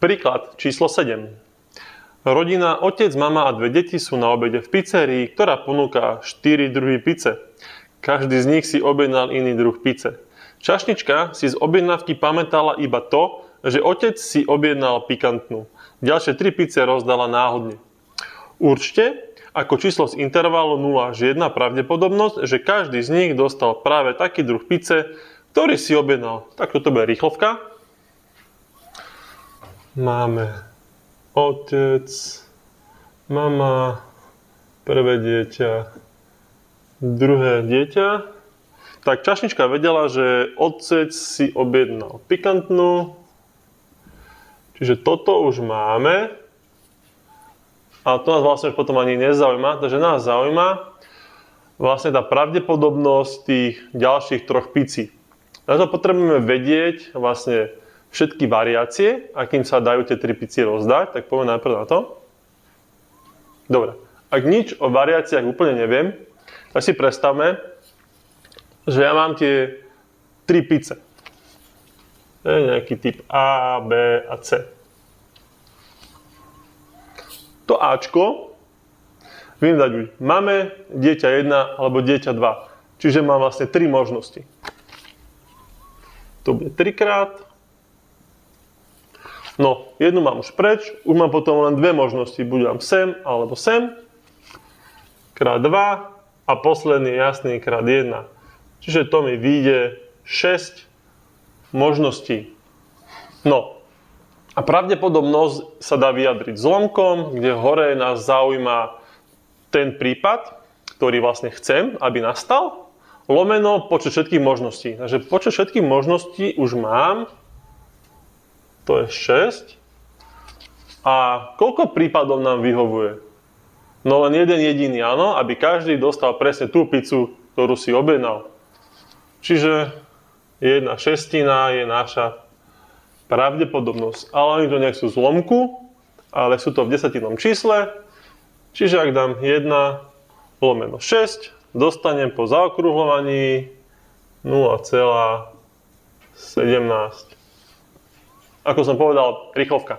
Príklad číslo 7. Rodina, otec, mama a 2 deti sú na obede v pizzerii, ktorá ponúka 4 druhy pice. Každý z nich si objednal iný druh pice. Čašnička si z objednávky pamätala iba to, že otec si objednal pikantnú. Ďalšie 3 pice rozdala náhodne. Určite, ako číslo z intervalu 0 až 1 pravdepodobnosť, že každý z nich dostal práve taký druh pice, ktorý si objednal. Tak toto bude rýchlovka. Máme otec, mama, prvé dieťa, druhé dieťa. Tak čašnička vedela, že otec si objednal pikantnú. Čiže toto už máme. A to nás vlastne už potom ani nezaujíma. Takže nás zaujíma vlastne tá pravdepodobnosť tých ďalších 3 picí. Na to potrebujeme vedieť vlastne všetky variácie, akým sa dajú tie 3 picie rozdať. Tak poďme najprv na to. Dobre. Ak nič o variáciách úplne neviem, tak si predstavme, že ja mám tie 3 pice. To je nejaký typ A, B a C. To Ačko viem dať buď mame, dieťa 1 alebo dieťa 2. Čiže mám vlastne 3 možnosti. To bude 3 krát. No, jednu mám už preč, už mám potom len 2 možnosti. Buď mám sem alebo sem. Krát 2 a posledný jasný krát 1. Čiže to mi vyjde 6 možností. No, a pravdepodobnosť sa dá vyjadriť zlomkom, kde hore nás zaujíma ten prípad, ktorý vlastne chcem, aby nastal, lomeno počet všetkých možností. Takže počet všetkých možností už mám, to je 6. A koľko prípadov nám vyhovuje? No len jeden jediný, áno, aby každý dostal presne tú pizzu, ktorú si objednal. Čiže 1/6 je naša pravdepodobnosť. Ale oni to nechcú zlomku, ale sú to v desatinnom čísle. Čiže ak dám 1/6, dostanem po zaokrúhlovaní 0,17. Ako som povedal, rýchlovka.